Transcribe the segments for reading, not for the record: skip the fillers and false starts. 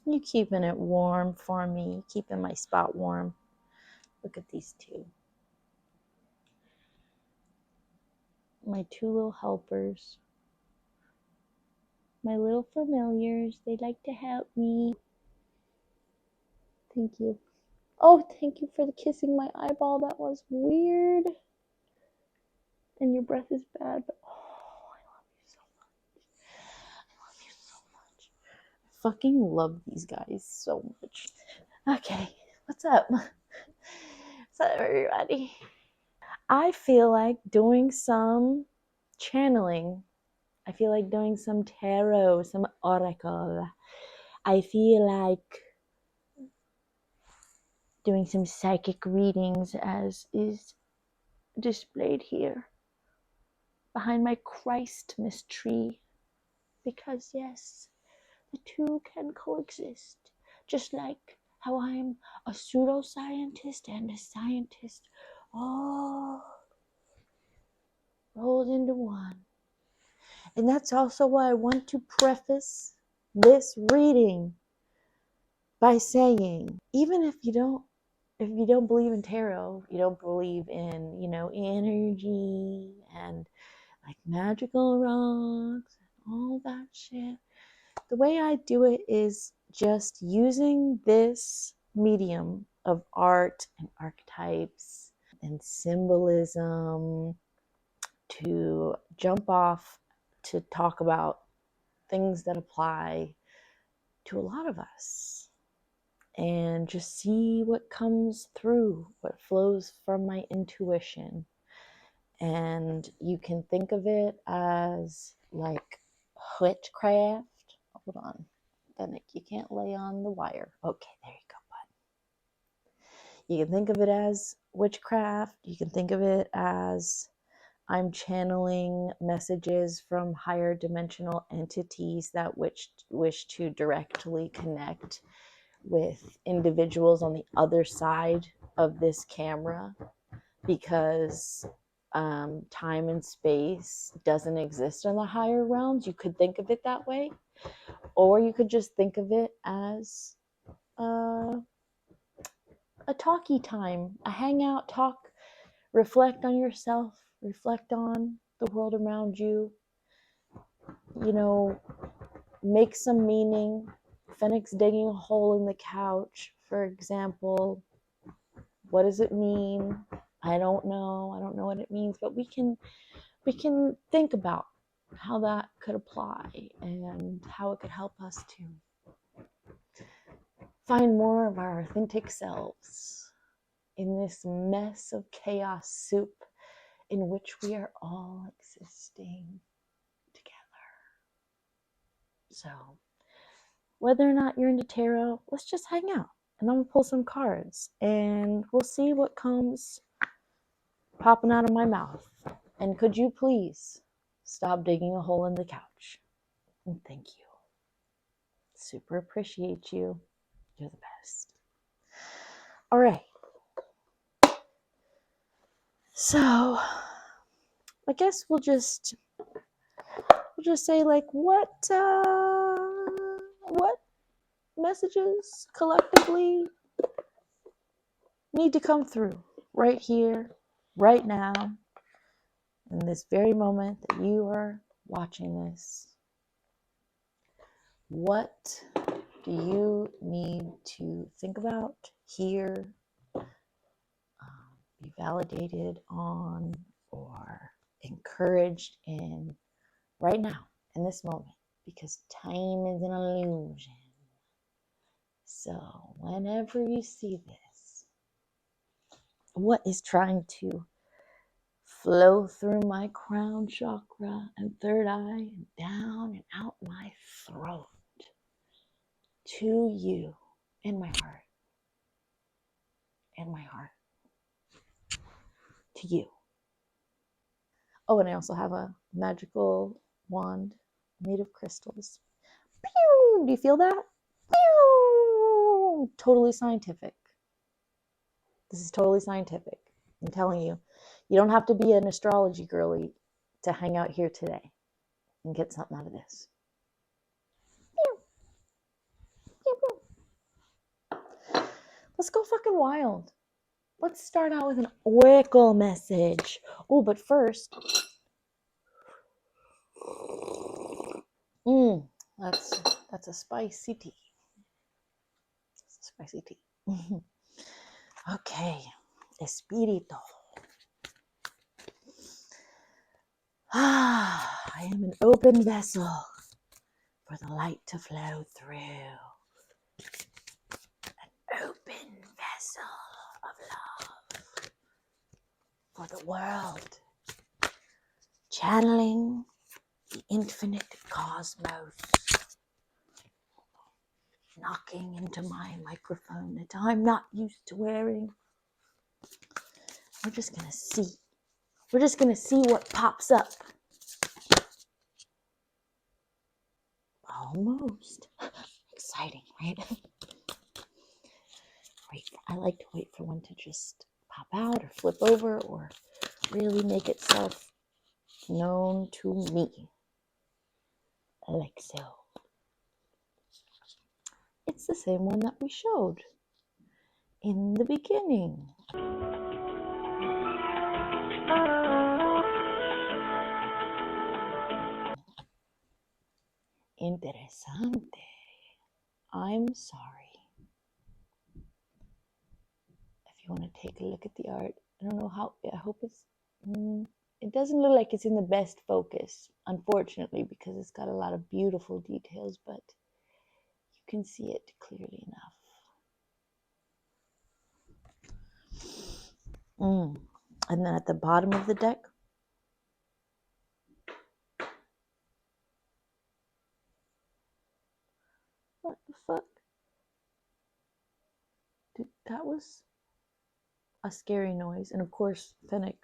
You keeping it warm for me, keeping my spot warm. Look at these two. My two little helpers. My little familiars. They like to help me. Thank you. Oh, thank you for kissing my eyeball. That was weird. And your breath is bad, but oh, I love you so much. I love you so much. I fucking love these guys so much. Okay, what's up? What's up, everybody? I feel like doing some channeling. I feel like doing some tarot, some oracle. I feel like doing some psychic readings, as is displayed here behind my Christmas tree. Because yes, the two can coexist. Just like how I'm a pseudoscientist and a scientist all rolled into one. And that's also why I want to preface this reading by saying, even if you don't believe in tarot, you don't believe in, energy and like magical rocks and all that shit, the way I do it is just using this medium of art and archetypes and symbolism to jump off to talk about things that apply to a lot of us and just see what comes through, what flows from my intuition. And you can think of it as like witchcraft. Hold on, Fennec, you can't lay on the wire. Okay, there you go, bud. You can think of it as witchcraft. You can think of it as I'm channeling messages from higher dimensional entities that wish to directly connect with individuals on the other side of this camera, because time and space doesn't exist in the higher realms. You could think of it that way, or you could just think of it as a talkie time, a hangout, talk, reflect on yourself, reflect on the world around you, make some meaning. Fennec's digging a hole in the couch, for example. What does it mean? I don't know what it means, but we can think about how that could apply and how it could help us to find more of our authentic selves in this mess of chaos soup in which we are all existing together. So, whether or not you're into tarot, let's just hang out. And I'm going to pull some cards and we'll see what comes popping out of my mouth. And could you please stop digging a hole in the couch? And thank you. Super appreciate you. You're the best. All right. So I guess we'll just say, like, what messages collectively need to come through right here, right now, in this very moment that you are watching this. What do you need to think about, hear, be validated on, or encouraged in right now, in this moment? Because time is an illusion. So whenever you see this, what is trying to flow through my crown chakra and third eye and down and out my throat to you in my heart, to you. Oh, and I also have a magical wand made of crystals. Pew! Do you feel that? Pew! Totally scientific. This is totally scientific. I'm telling you, you don't have to be an astrology girly to hang out here today and get something out of this. Let's go fucking wild. Let's start out with an oracle message. Oh, but first, that's a spicy tea. It's a spicy tea. Okay, Espíritu. I am an open vessel for the light to flow through. An open vessel of love for the world. Channeling the infinite cosmos. Knocking into my microphone that I'm not used to wearing. We're just gonna see. We're just gonna see what pops up. Almost. Exciting, right? I like to wait for one to just pop out or flip over or really make itself known to me. Like so. It's the same one that we showed in the beginning. Interesante. I'm sorry. If you want to take a look at the art, I don't know how, I hope it's, it doesn't look like it's in the best focus, unfortunately, because it's got a lot of beautiful details, but you can see it clearly enough. And then at the bottom of the deck, what the fuck? Dude, that was a scary noise. And of course, Fennec,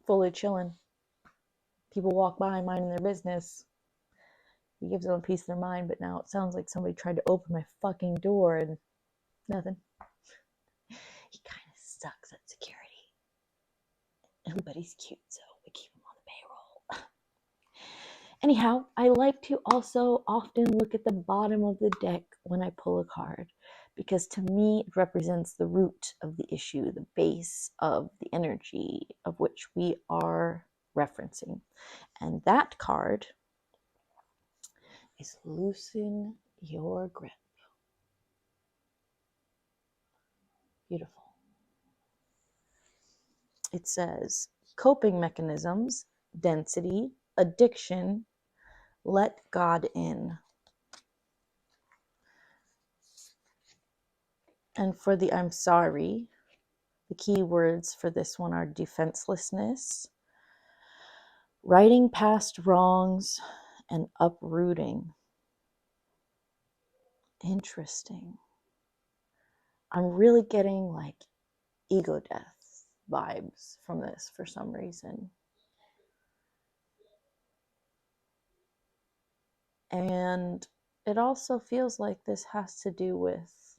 fully chilling. People walk by minding their business. He gives them a piece of their mind, but now it sounds like somebody tried to open my fucking door and nothing. He kind of sucks at security. But he's cute, so we keep him on the payroll. Anyhow, I like to also often look at the bottom of the deck when I pull a card, because to me it represents the root of the issue, the base of the energy of which we are referencing. And that card is Loosen Your Grip. Beautiful. It says coping mechanisms, density, addiction, let God in. And for the I'm sorry, the key words for this one are defenselessness, writing past wrongs, and uprooting. Interesting. I'm really getting like ego death vibes from this for some reason. And it also feels like this has to do with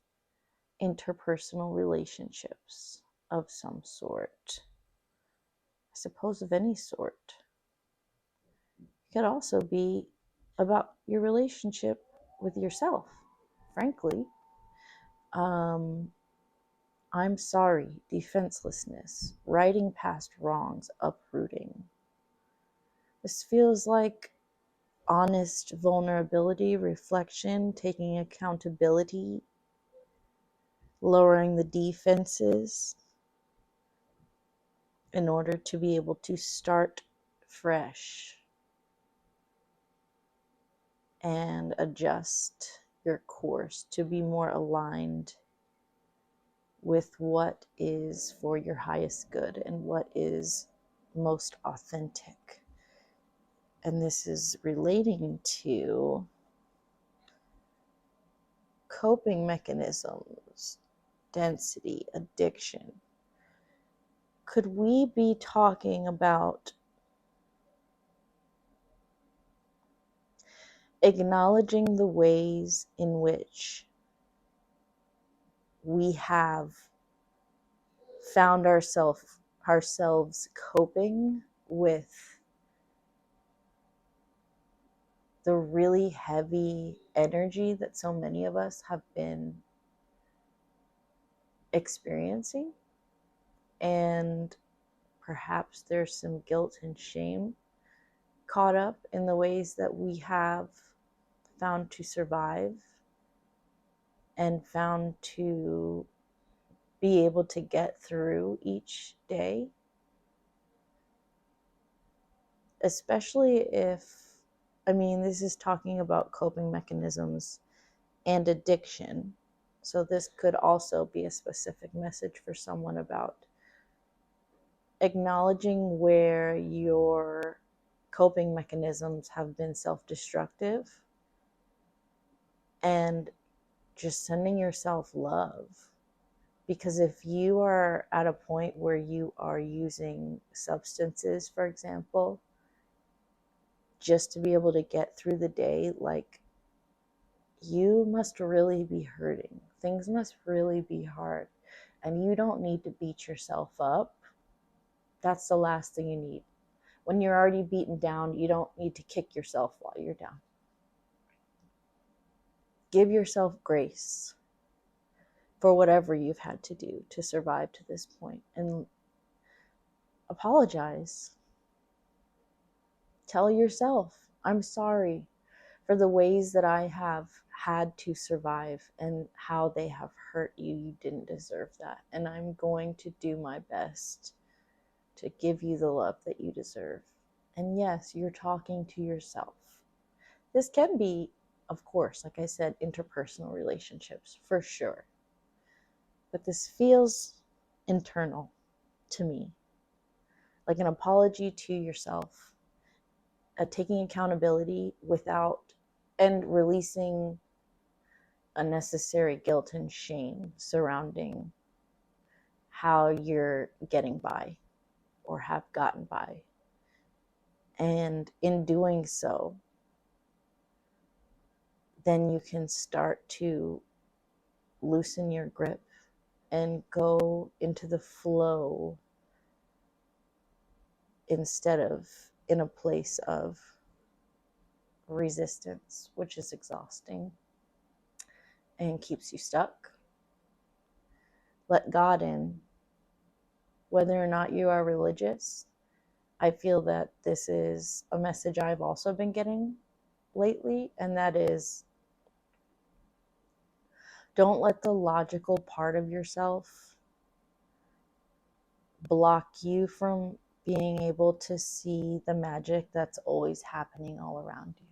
interpersonal relationships of some sort. I suppose of any sort. It could also be about your relationship with yourself, frankly. I'm sorry, defenselessness, writing past wrongs, uprooting. This feels like honest vulnerability, reflection, taking accountability, lowering the defenses in order to be able to start fresh and adjust your course to be more aligned with what is for your highest good and what is most authentic. And this is relating to coping mechanisms, density, addiction. Could we be talking about acknowledging the ways in which we have found ourselves coping with the really heavy energy that so many of us have been experiencing. And perhaps there's some guilt and shame caught up in the ways that we have found to survive and found to be able to get through each day. Especially if, this is talking about coping mechanisms and addiction. So this could also be a specific message for someone about acknowledging where your coping mechanisms have been self-destructive and just sending yourself love. Because if you are at a point where you are using substances, for example, just to be able to get through the day, like, you must really be hurting. Things must really be hard. And you don't need to beat yourself up. That's the last thing you need. When you're already beaten down, you don't need to kick yourself while you're down. Give yourself grace for whatever you've had to do to survive to this point. And apologize. Tell yourself, I'm sorry for the ways that I have had to survive and how they have hurt you. You didn't deserve that. And I'm going to do my best to give you the love that you deserve. And yes, you're talking to yourself. This can be, of course, like I said, interpersonal relationships, for sure. But this feels internal to me. Like an apology to yourself, taking accountability without, and releasing unnecessary guilt and shame surrounding how you're getting by or have gotten by. And in doing so, then you can start to loosen your grip and go into the flow instead of in a place of resistance, which is exhausting and keeps you stuck. Let God in. Whether or not you are religious, I feel that this is a message I've also been getting lately, and that is, don't let the logical part of yourself block you from being able to see the magic that's always happening all around you.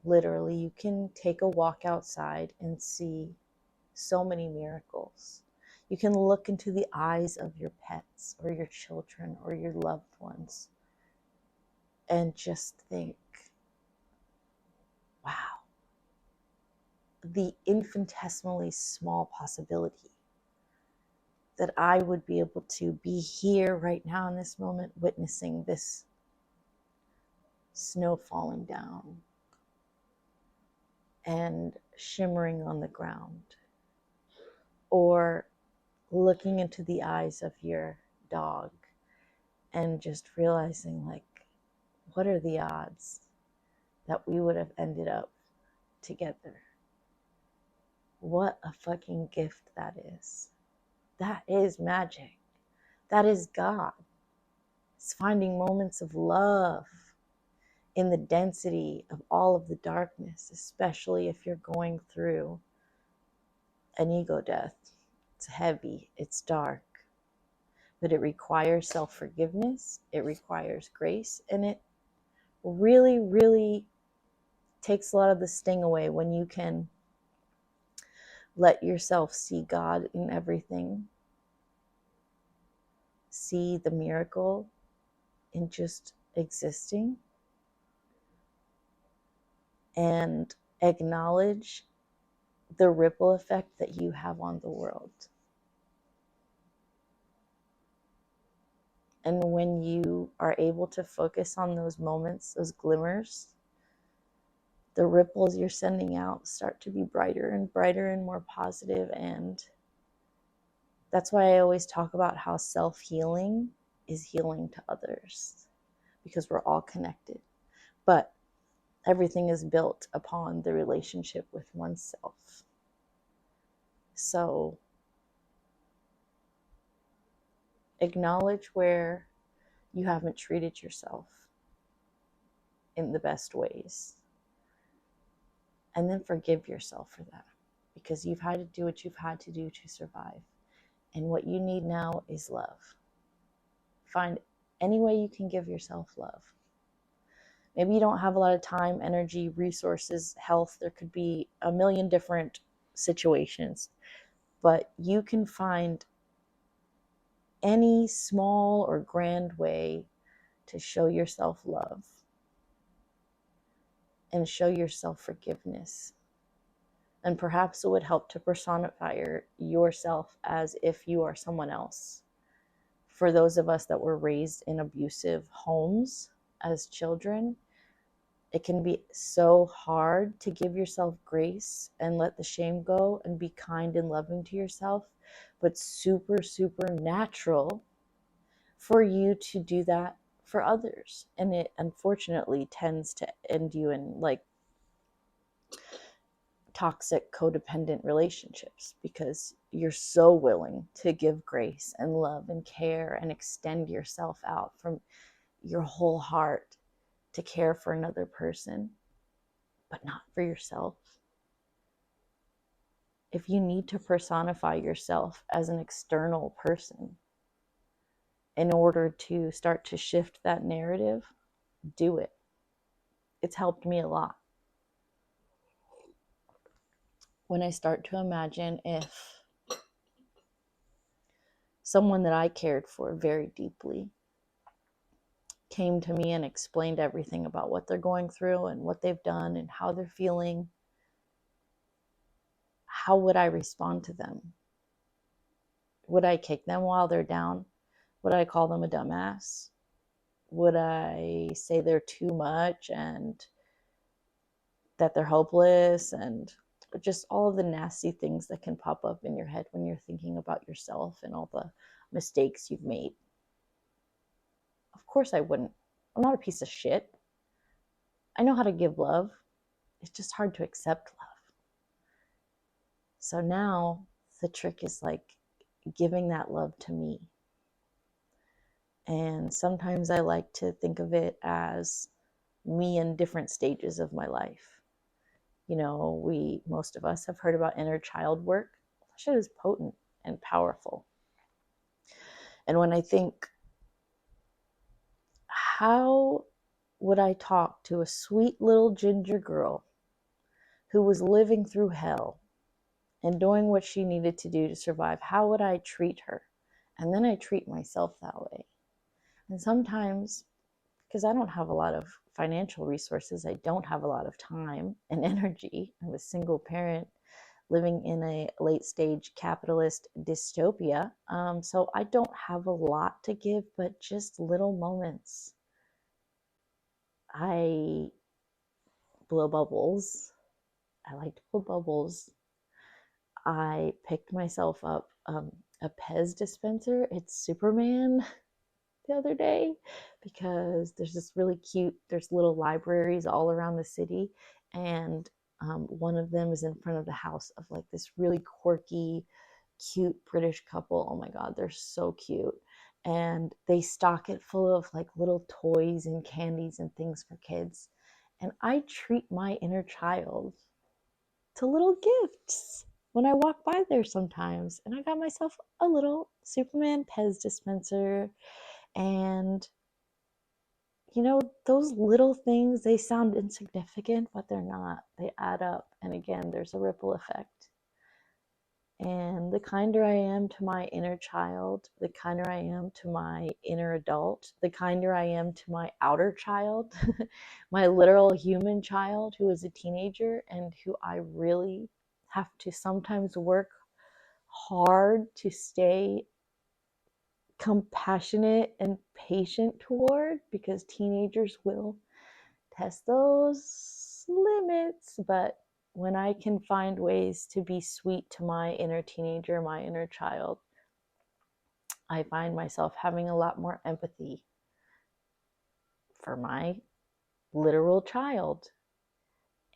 Literally, you can take a walk outside and see so many miracles. You can look into the eyes of your pets or your children or your loved ones and just think, wow, the infinitesimally small possibility that I would be able to be here right now in this moment witnessing this snow falling down and shimmering on the ground, or looking into the eyes of your dog and just realizing, like, what are the odds that we would have ended up together? What a fucking gift that is. That is magic. That is God. It's finding moments of love in the density of all of the darkness, especially if you're going through an ego death. It's heavy, it's dark, but it requires self-forgiveness, it requires grace, and it really, really takes a lot of the sting away when you can let yourself see God in everything, see the miracle in just existing, and acknowledge the ripple effect that you have on the world. And when you are able to focus on those moments, those glimmers, the ripples you're sending out start to be brighter and brighter and more positive. And that's why I always talk about how self-healing is healing to others, because we're all connected. But Everything is built upon the relationship with oneself. So acknowledge where you haven't treated yourself in the best ways. And then forgive yourself for that, because you've had to do what you've had to do to survive. And what you need now is love. Find any way you can give yourself love. Maybe you don't have a lot of time, energy, resources, health. There could be a million different situations. But you can find any small or grand way to show yourself love and show yourself forgiveness. And perhaps it would help to personify yourself as if you are someone else. For those of us that were raised in abusive homes as children, it can be so hard to give yourself grace and let the shame go and be kind and loving to yourself, but super, super natural for you to do that for others. And it unfortunately tends to end you in like toxic codependent relationships, because you're so willing to give grace and love and care and extend yourself out from your whole heart to care for another person, but not for yourself. If you need to personify yourself as an external person in order to start to shift that narrative, do it. It's helped me a lot. When I start to imagine if someone that I cared for very deeply came to me and explained everything about what they're going through and what they've done and how they're feeling, how would I respond to them? Would I kick them while they're down? Would I call them a dumbass? Would I say they're too much and that they're hopeless, and just all of the nasty things that can pop up in your head when you're thinking about yourself and all the mistakes you've made? Of course I wouldn't. I'm not a piece of shit. I know how to give love. It's just hard to accept love. So now the trick is like giving that love to me. And sometimes I like to think of it as me in different stages of my life. You know, most of us have heard about inner child work. That shit is potent and powerful. And when I think, how would I talk to a sweet little ginger girl who was living through hell and doing what she needed to do to survive? How would I treat her? And then I treat myself that way. And sometimes, because I don't have a lot of financial resources, I don't have a lot of time and energy. I'm a single parent living in a late stage capitalist dystopia. So I don't have a lot to give, but just little moments. I blow bubbles. I like to blow bubbles. I picked myself up a Pez dispenser. It's Superman the other day, because there's little libraries all around the city, and one of them is in front of the house of like this really quirky, cute British couple. Oh my God, they're so cute. And they stock it full of like little toys and candies and things for kids. And I treat my inner child to little gifts when I walk by there sometimes. And I got myself a little Superman Pez dispenser. And, you know, those little things, they sound insignificant, but they're not. They add up. And again, there's a ripple effect. And the kinder I am to my inner child, the kinder I am to my inner adult, the kinder I am to my outer child, my literal human child who is a teenager and who I really have to sometimes work hard to stay compassionate and patient toward, because teenagers will test those limits. But when I can find ways to be sweet to my inner teenager, my inner child, I find myself having a lot more empathy for my literal child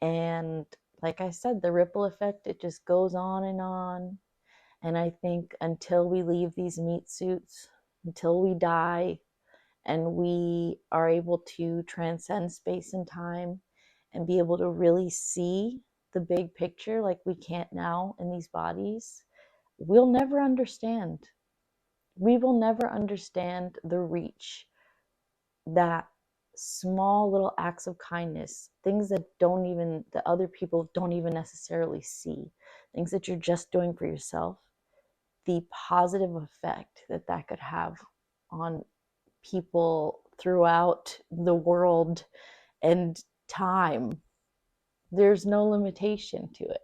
And like I said, the ripple effect, it just goes on and on. And I think until we leave these meat suits, until we die, and we are able to transcend space and time and be able to really see the big picture like we can't now in these bodies, we'll never understand. We will never understand the reach that small little acts of kindness, things that other people don't even necessarily see, things that you're just doing for yourself, the positive effect that that could have on people throughout the world and time. There's no limitation to it.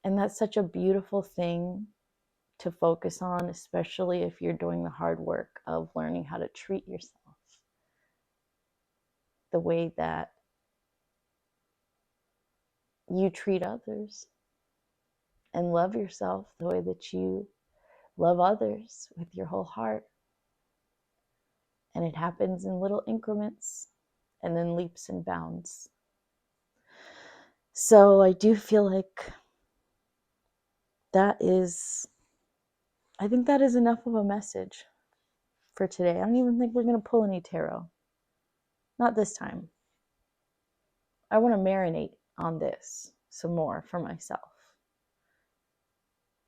And that's such a beautiful thing to focus on, especially if you're doing the hard work of learning how to treat yourself the way that you treat others, and love yourself the way that you love others with your whole heart. And it happens in little increments and then leaps and bounds. So I do feel like I think that is enough of a message for today. I don't even think we're going to pull any tarot. Not this time. I want to marinate on this some more for myself.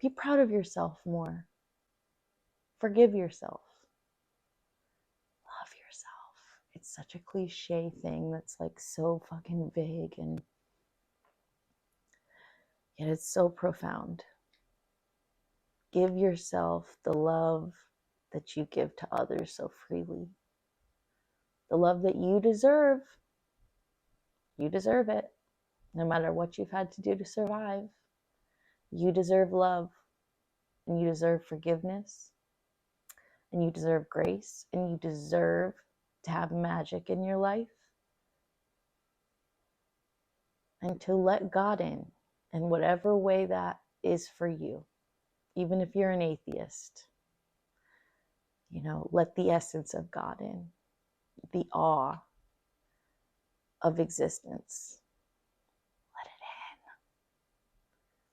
Be proud of yourself more. Forgive yourself. Love yourself. It's such a cliche thing that's like so fucking vague, and yet it's so profound. Give yourself the love that you give to others so freely. The love that you deserve. You deserve it. No matter what you've had to do to survive. You deserve love. And you deserve forgiveness. And you deserve grace. And you deserve to have magic in your life. And to let God in whatever way that is for you. Even if you're an atheist. Let the essence of God in. The awe of existence. Let it in.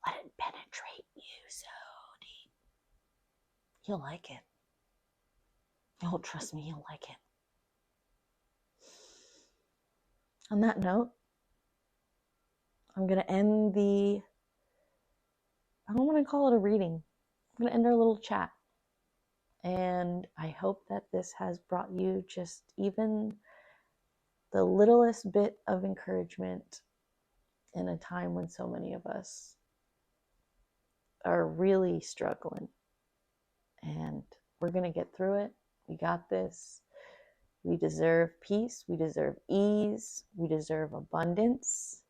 Let it penetrate you so deep. You'll like it. Oh, trust me, you'll like it. On that note, I'm going to end I don't want to call it a reading. I'm going to end our little chat. And I hope that this has brought you just even the littlest bit of encouragement in a time when so many of us are really struggling. And we're going to get through it. We got this. We deserve peace. We deserve ease. We deserve abundance.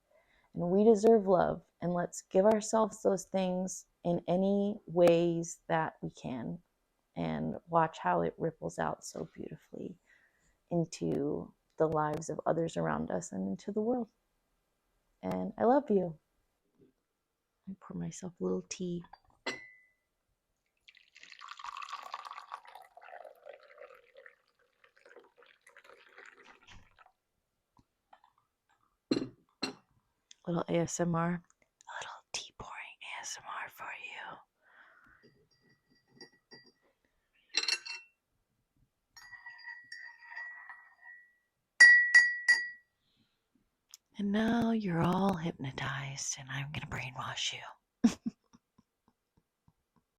And we deserve love. And let's give ourselves those things in any ways that we can. And watch how it ripples out so beautifully into the lives of others around us and into the world. And I love you. I pour myself a little tea. Little ASMR. A little tea pouring ASMR for you. And now you're all hypnotized, and I'm going to brainwash you.